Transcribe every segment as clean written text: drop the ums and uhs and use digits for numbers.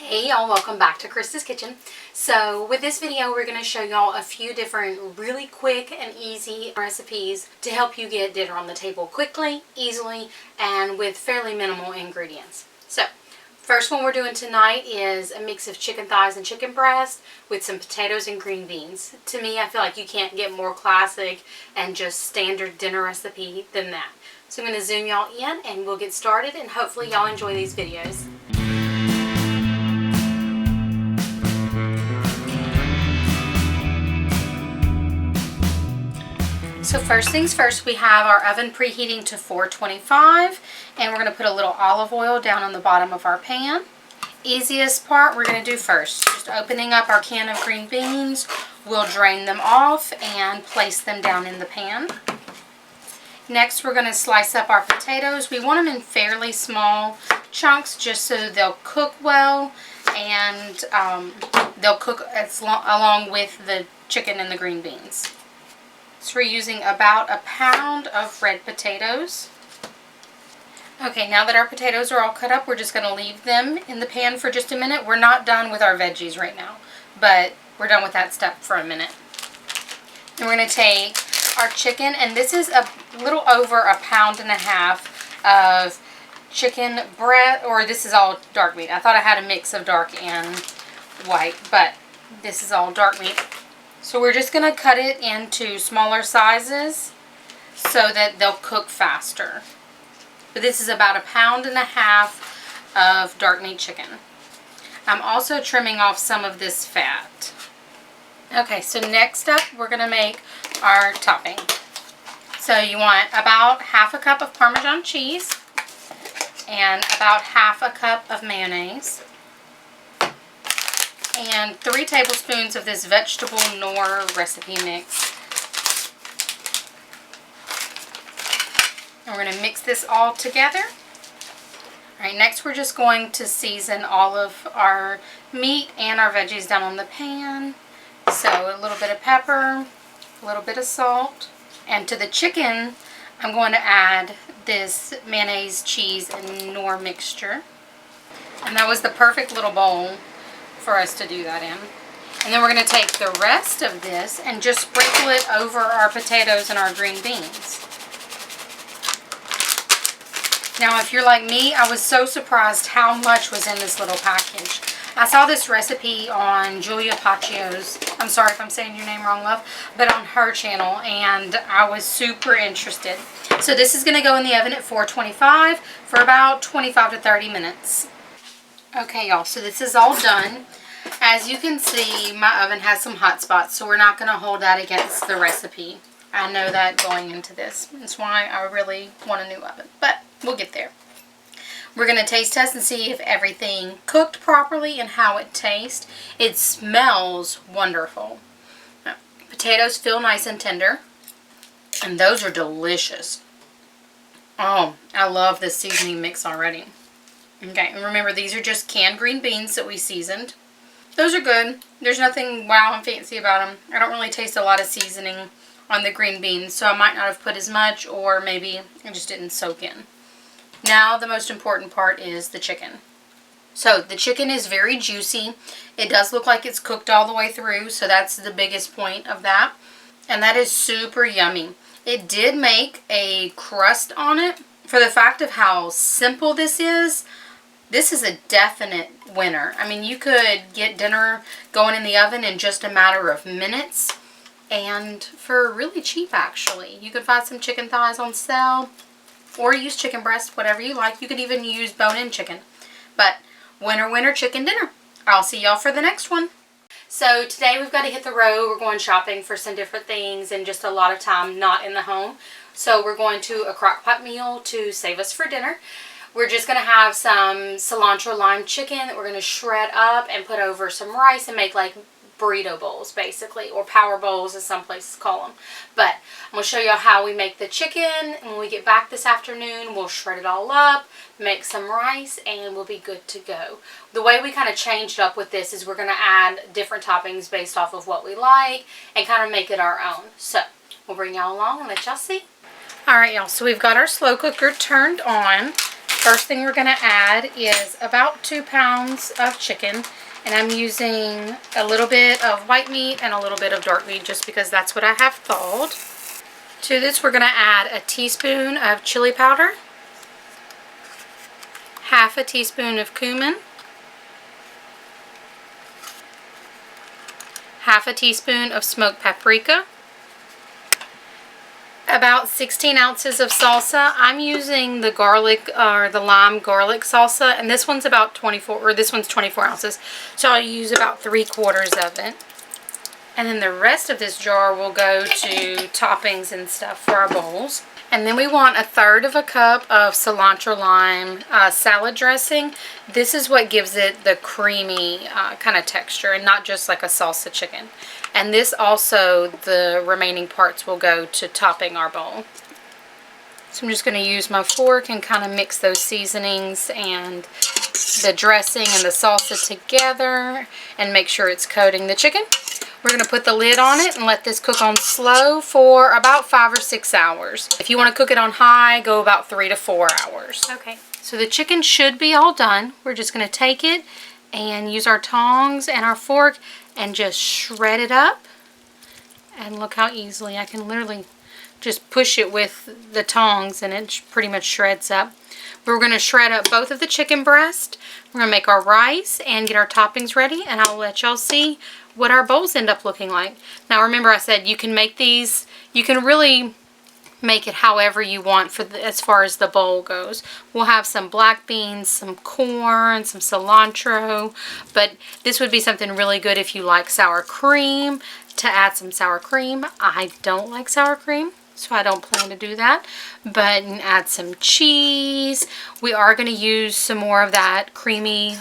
Hey y'all, welcome back to Krista's Kitchen. So with this video we're going to show y'all a few different really quick and easy recipes to help you get dinner on the table quickly, easily, and with fairly minimal ingredients. So first one we're doing tonight is a mix of chicken thighs and chicken breast with some potatoes and green beans. To me, I feel like you can't get more classic and just standard dinner recipe than that. So I'm going to zoom y'all in and we'll get started, and hopefully y'all enjoy these videos. So first things first, we have our oven preheating to 425, and we're going to put a little olive oil down on the bottom of our pan. Easiest part we're going to do first, just opening up our can of green beans. We'll drain them off and place them down in the pan. Next we're going to slice up our potatoes. We want them in fairly small chunks just so they'll cook well, and they'll cook along with the chicken and the green beans. So we're using about a pound of red potatoes. Okay, now that our potatoes are all cut up, we're just going to leave them in the pan for just a minute. We're not done with our veggies right now, but we're done with that step for a minute. And we're going to take our chicken, and this is a little over a pound and a half of chicken breast, or this is all dark meat. I thought I had a mix of dark and white, but this is all dark meat. So we're just going to cut it into smaller sizes so that they'll cook faster. But this is about a pound and a half of dark meat chicken. I'm also trimming off some of this fat. Okay, so next up we're going to make our topping. So you want about half a cup of Parmesan cheese and about half a cup of mayonnaise. And 3 tablespoons of this vegetable Knorr recipe mix. And we're going to mix this all together. Alright, next we're just going to season all of our meat and our veggies down on the pan. So a little bit of pepper, a little bit of salt. And to the chicken, I'm going to add this mayonnaise, cheese, and Knorr mixture. And that was the perfect little bowl for us to do that in. And then we're going to take the rest of this and just sprinkle it over our potatoes and our green beans. Now if you're like me, I was so surprised how much was in this little package. I saw this recipe on Julia Paccio's, I'm sorry if I'm saying your name wrong, love, but on her channel, and I was super interested. So this is going to go in the oven at 425 for about 25 to 30 minutes. Okay y'all, so this is all done. As you can see, my oven has some hot spots, so we're not going to hold that against the recipe. I know that going into this. That's why I really want a new oven, but we'll get there. We're going to taste test and see if everything cooked properly and how it tastes. It smells wonderful. Potatoes feel nice and tender, and those are delicious. Oh, I love this seasoning mix already. Okay, and remember, these are just canned green beans that we seasoned. Those are good. There's nothing wow and fancy about them. I don't really taste a lot of seasoning on the green beans, so I might not have put as much, or maybe it just didn't soak in. Now, the most important part is the chicken. So, the chicken is very juicy. It does look like it's cooked all the way through, so that's the biggest point of that. And that is super yummy. It did make a crust on it. For the fact of how simple this is a definite winner. I mean, you could get dinner going in the oven in just a matter of minutes, and for really cheap actually. You could find some chicken thighs on sale, or use chicken breast, whatever you like. You could even use bone-in chicken. But winner, winner, chicken dinner. I'll see y'all for the next one. So today we've got to hit the road. We're going shopping for some different things and just a lot of time not in the home. So we're going to a crockpot meal to save us for dinner. We're just going to have some cilantro lime chicken that we're going to shred up and put over some rice and make like burrito bowls basically, or power bowls as some places call them. But I'm going to show y'all how we make the chicken. When we get back this afternoon, we'll shred it all up, make some rice, and we'll be good to go. The way we kind of changed up with this is we're going to add different toppings based off of what we like and kind of make it our own. So we'll bring y'all along and let y'all see. Alright y'all, so we've got our slow cooker turned on. First thing we're going to add is about 2 pounds of chicken. And I'm using a little bit of white meat and a little bit of dark meat just because that's what I have thawed. To this we're going to add a teaspoon of chili powder, half a teaspoon of cumin, half a teaspoon of smoked paprika, about 16 ounces of salsa. I'm using the garlic or the lime garlic salsa, and this one's about 24 ounces, so I'll use about 3/4 of it. And then the rest of this jar will go to toppings and stuff for our bowls. And then we want 1/3 cup of cilantro lime salad dressing. This is what gives it the creamy kind of texture and not just like a salsa chicken. And this also, the remaining parts will go to topping our bowl. So I'm just going to use my fork and kind of mix those seasonings and the dressing and the salsa together and make sure it's coating the chicken. We're going to put the lid on it and let this cook on slow for about 5 or 6 hours. If you want to cook it on high, go about 3 to 4 hours. Okay, so the chicken should be all done. We're just going to take it and use our tongs and our fork and just shred it up. And look how easily I can literally just push it with the tongs and it pretty much shreds up. We're going to shred up both of the chicken breast. We're going to make our rice and get our toppings ready, and I'll let y'all see what our bowls end up looking like. Now remember, I said you can make these, you can really make it however you want for as far as the bowl goes. We'll have some black beans, some corn, some cilantro, but this would be something really good if you like sour cream, to add some sour cream. I don't like sour cream, so I don't plan to do that, but add some cheese. We are going to use some more of that creamy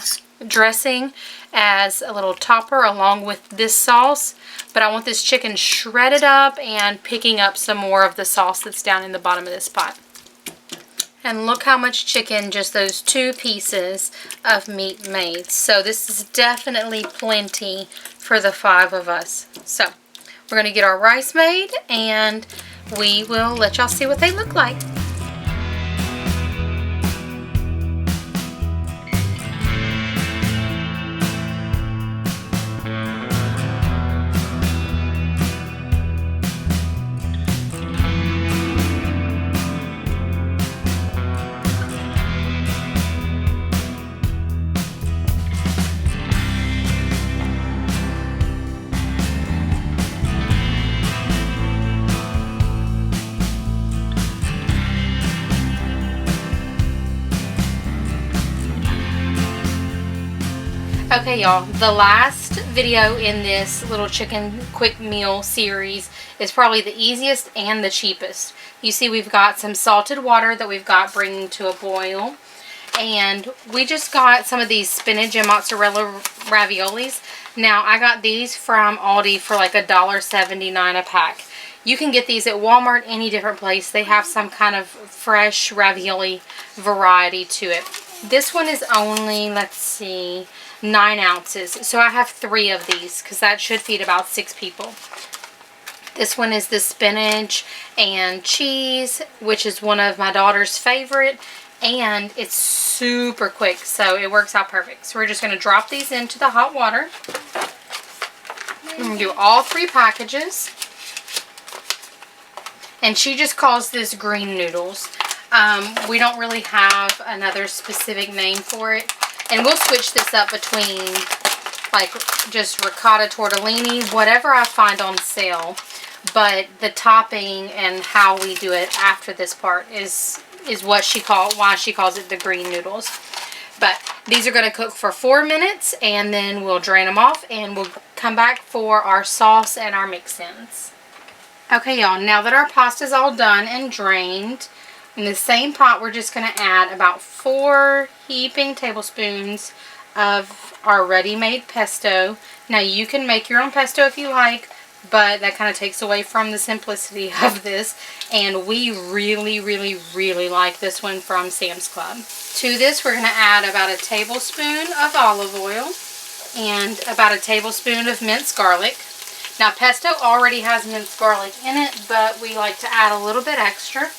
dressing as a little topper along with this sauce, but I want this chicken shredded up and picking up some more of the sauce that's down in the bottom of this pot. And look how much chicken just those 2 pieces of meat made. So this is definitely plenty for the 5 of us. So we're going to get our rice made and we will let y'all see what they look like. Okay y'all, the last video in this little chicken quick meal series is probably the easiest and the cheapest. You see we've got some salted water that we've got bringing to a boil, and we just got some of these spinach and mozzarella raviolis. Now I got these from Aldi for like $1.79 a pack. You can get these at Walmart, any different place. They have some kind of fresh ravioli variety to it. This one is only, let's see, 9 ounces. So I have 3 of these because that should feed about 6 people. This one is the spinach and cheese, which is one of my daughter's favorite, and it's super quick, so it works out perfect. So we're just going to drop these into the hot water. I'm going to do all 3 packages. And she just calls this green noodles. We don't really have another specific name for it. And we'll switch this up between like just ricotta tortellini, whatever I find on sale. But the topping and how we do it after this part is why she calls it the green noodles. But these are going to cook for 4 minutes, and then we'll drain them off and we'll come back for our sauce and our mix-ins. Okay y'all, now that our pasta's all done and drained, in the same pot we're just going to add about 4 heaping tablespoons of our ready-made pesto. Now you can make your own pesto if you like, but that kind of takes away from the simplicity of this, and we really like this one from Sam's Club. To this we're going to add about a tablespoon of olive oil and about a tablespoon of minced garlic. Now pesto already has minced garlic in it, but we like to add a little bit extra.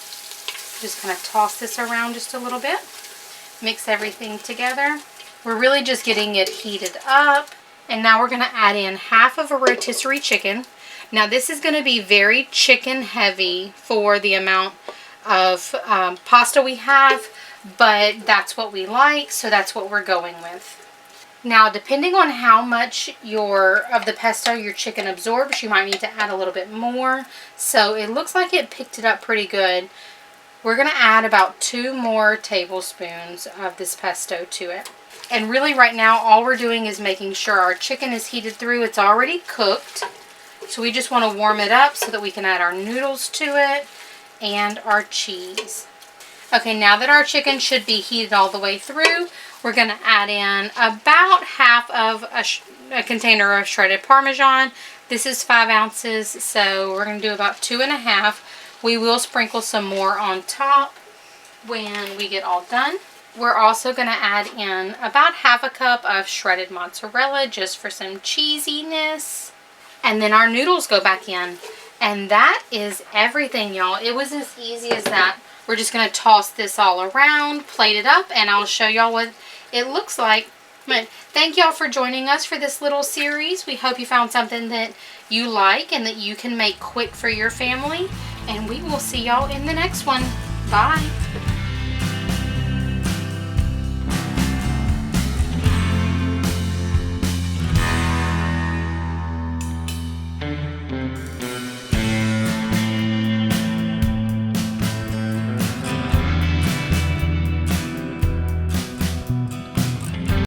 Just kind of toss this around just a little bit. Mix everything together. We're really just getting it heated up. And now we're going to add in half of a rotisserie chicken. Now this is going to be very chicken heavy for the amount of pasta we have, but that's what we like, so that's what we're going with. Now depending on how much of the pesto your chicken absorbs, you might need to add a little bit more. So it looks like it picked it up pretty good. We're going to add about 2 more tablespoons of this pesto to it. And really right now all we're doing is making sure our chicken is heated through. It's already cooked. So we just want to warm it up so that we can add our noodles to it and our cheese. Okay, now that our chicken should be heated all the way through, we're going to add in about half of a container of shredded Parmesan. This is 5 ounces, so we're going to do about 2.5. We will sprinkle some more on top when we get all done. We're also going to add in about half a cup of shredded mozzarella just for some cheesiness. And then our noodles go back in. And that is everything, y'all. It was as easy as that. We're just going to toss this all around, plate it up, and I'll show y'all what it looks like. But thank y'all for joining us for this little series. We hope you found something that you like and that you can make quick for your family. And we will see y'all in the next one. Bye.